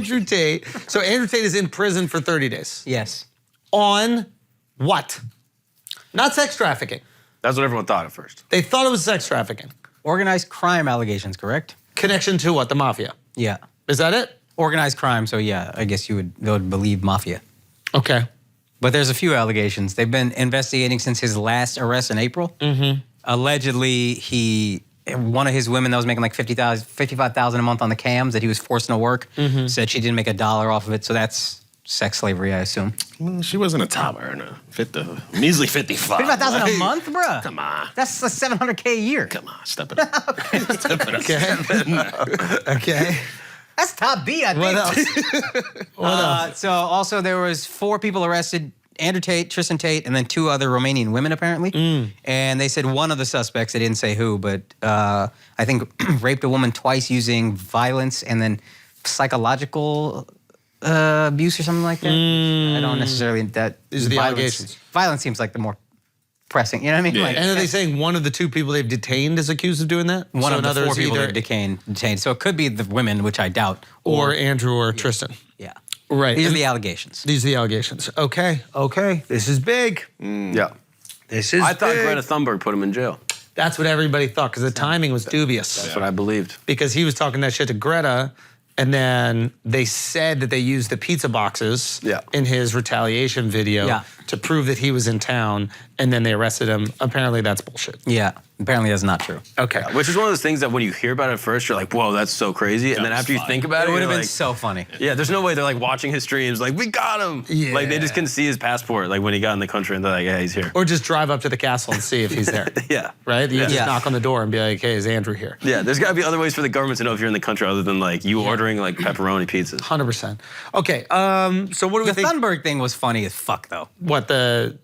Andrew Tate. So Andrew Tate is in prison for 30 days. Yes. On what? Not sex trafficking. That's what everyone thought at first. They thought it was sex trafficking. Organized crime allegations, correct? Connection to what? The mafia. Yeah. Is that it? Organized crime, so yeah, I guess they would believe mafia. Okay. But there's a few allegations. They've been investigating since his last arrest in April. Mm-hmm. Allegedly, one of his women that was making like $55,000 a month on the cams that he was forcing to work said she didn't make $1 off of it. So that's sex slavery, I assume. Well, she wasn't a top earner. Measly 55. $55,000 a month, bruh? Come on. That's like $700K a year. Come on, step it up. Step it up. Okay. That's top B, I think. What else? So also there was 4 people arrested, Andrew Tate, Tristan Tate, and then 2 other Romanian women apparently. And they said one of the suspects, they didn't say who, but I think raped a woman twice using violence and then psychological abuse or something like that. I don't necessarily, These are the allegations. Violence seems like the more pressing, you know what I mean? Yeah. Like, And are they saying one of the 2 people they've detained is accused of doing that? one So of the another 4 is people either- they've detained. So it could be the women, which I doubt. Or Andrew or Tristan. Yeah. Right. These are And the allegations. These are the allegations. Okay. This is big. Yeah. This is I thought big. Greta Thunberg put him in jail. That's what everybody thought because the timing was dubious. That's what I believed. Because he was talking that shit to Greta, and then they said that they used the pizza boxes in his retaliation video to prove that he was in town, and then they arrested him. Apparently that's bullshit. Yeah, apparently that's not true. Okay. Which is one of those things that when you hear about it first, you're like, whoa, that's so crazy. And then after you think about it, It would you're have been like, so funny. yeah, there's no way they're like watching his streams, like, we got him. Yeah. Like they just couldn't see his passport, like when he got in the country and they're like, yeah, he's here. Or just drive up to the castle and see if he's there. Yeah. Right? You just Yeah. knock on the door and be like, hey, is Andrew here? Yeah, there's gotta be other ways for the government to know if you're in the country other than like you ordering like pepperoni pizzas. 100%. Okay, so what do we The think? Thunberg thing was funny as fuck, though. What the...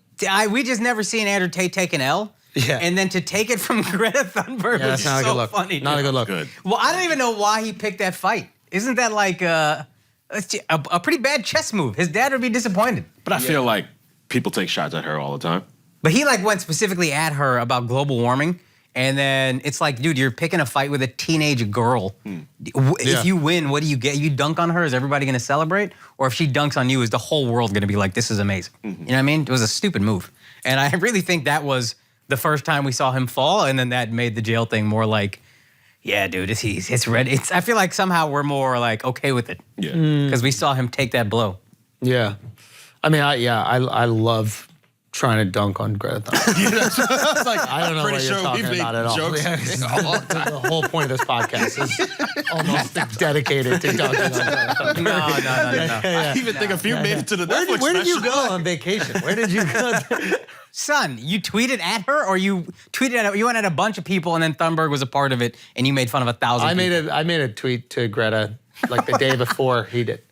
We just never seen Andrew Tate take an L. Yeah. And then to take it from Greta Thunberg Yeah, was that's not a so good look. funny. Not a dude. good look. Good. Well, I don't even know why he picked that fight. Isn't that like a pretty bad chess move? His dad would be disappointed. But I feel like people take shots at her all the time. But he like went specifically at her about global warming. And then it's like, dude, you're picking a fight with a teenage girl. If you win, what do you get? You dunk on her, is everybody gonna celebrate? Or if she dunks on you, is the whole world gonna be like, this is amazing? You know what I mean? It was a stupid move. And I really think that was the first time we saw him fall, and then that made the jail thing more like, yeah, dude, it's ready. I feel like somehow we're more like okay with it. Yeah. Because we saw him take that blow. Yeah. I mean, I love trying to dunk on Greta Thunberg. I don't know what you're talking about at all. Yeah, the whole point of this podcast is almost dedicated to dunking on Greta Thunberg. No. I even think a few made it to the Netflix Where did you special. go on vacation? Where did you go? Son, you tweeted at her, or you tweeted at you went at a bunch of people, and then Thunberg was a part of it, and you made fun of 1,000 people. I made a tweet to Greta like the day before he did.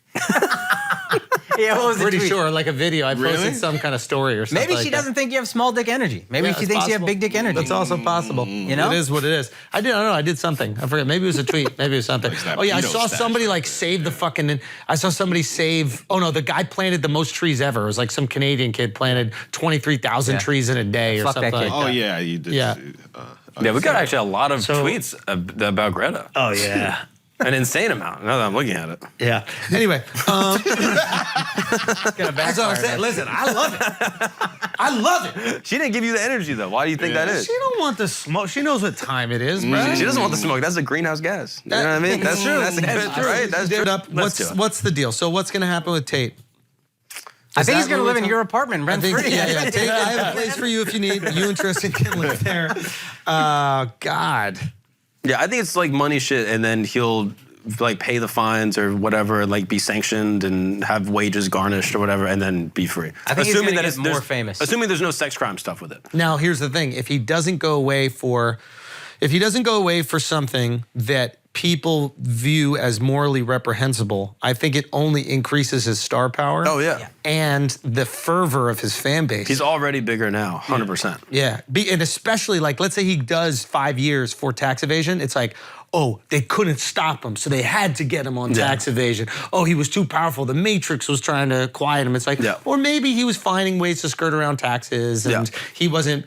Yeah, what was the Pretty tweet? sure, like a video. I posted Really? some kind of story or something. Maybe like she that. doesn't think you have small dick energy. Maybe Yeah, she it's thinks you have possible. big dick energy. That's also possible. You know? It is what it is. I don't know. I did something. I forget. Maybe it was a tweet. Maybe it was something. that Oh yeah, I pedo saw stash somebody right like save the fucking. I saw somebody save. Oh no, the guy planted the most trees ever. It was like some Canadian kid planted 23,000 Yeah. trees in a day or Fuck that something kid. like Oh that. yeah, you did. Yeah. Yeah, we got actually a lot of tweets about Greta. Oh yeah. An insane amount, now that I'm looking at it. Yeah. Anyway, It's gonna that's what I'm backfire, saying. man. Listen, I love it. I love it. She didn't give you the energy though. Why do you think that is? She don't want the smoke. She knows what time it is, bro. She doesn't want the smoke. That's a greenhouse gas. You know what I mean? That's true. That's true. Right? That's true. What's the deal? So what's going to happen with Tate? I think he's that gonna what live we're in your apartment rent free. Yeah. Tate, I have a place for you if you need. You and Tristan can live there. God. Yeah, I think it's like money shit, and then he'll like pay the fines or whatever, and like be sanctioned and have wages garnished or whatever, and then be free. I think he's gonna get there's more famous. Assuming there's no sex crime stuff with it. Now here's the thing: if he doesn't go away for something that people view as morally reprehensible, I think it only increases his star power. Oh yeah. And the fervor of his fan base. He's already bigger now, 100%. Yeah, and especially like, let's say he does 5 years for tax evasion. It's like, oh, they couldn't stop him, so they had to get him on tax evasion. Oh, he was too powerful. The Matrix was trying to quiet him. It's like, or maybe he was finding ways to skirt around taxes, and he wasn't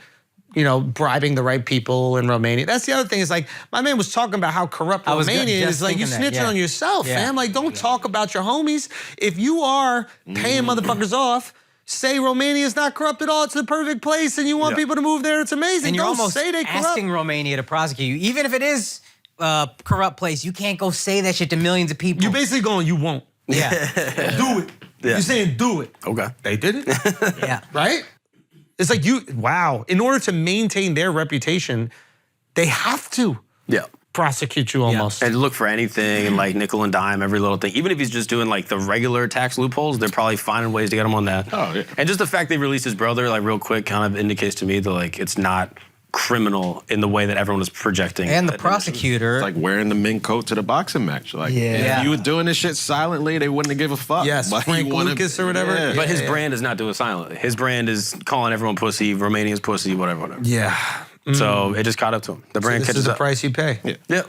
bribing the right people in Romania. That's the other thing. Is like my man was talking about how corrupt Romania is. Like you snitching on yourself, fam. Like don't talk about your homies. If you are paying motherfuckers off, say Romania is not corrupt at all. It's the perfect place, and you want people to move there. It's amazing. And you're don't almost say they corrupt. asking Romania to prosecute you, even if it is a corrupt place. You can't go say that shit to millions of people. You basically going, you won't. Yeah. Do it. Yeah. You're saying do it. Okay. They did it. Yeah. Right? It's like wow. In order to maintain their reputation, they have to prosecute you almost. And look for anything and like nickel and dime, every little thing. Even if he's just doing like the regular tax loopholes, they're probably finding ways to get him on that. Oh, yeah. And just the fact they released his brother, like real quick, kind of indicates to me that like it's not criminal in the way that everyone was projecting. And the prosecutor. It's like wearing the mink coat to the boxing match. Like, if you were doing this shit silently, they wouldn't have give a fuck. Yes, but Frank Lucas or whatever. Yeah. But his brand is not doing it silently. His brand is calling everyone pussy, Romanians pussy, whatever. Yeah. So it just caught up to him. The brand This catches is the up. price you pay. Yeah.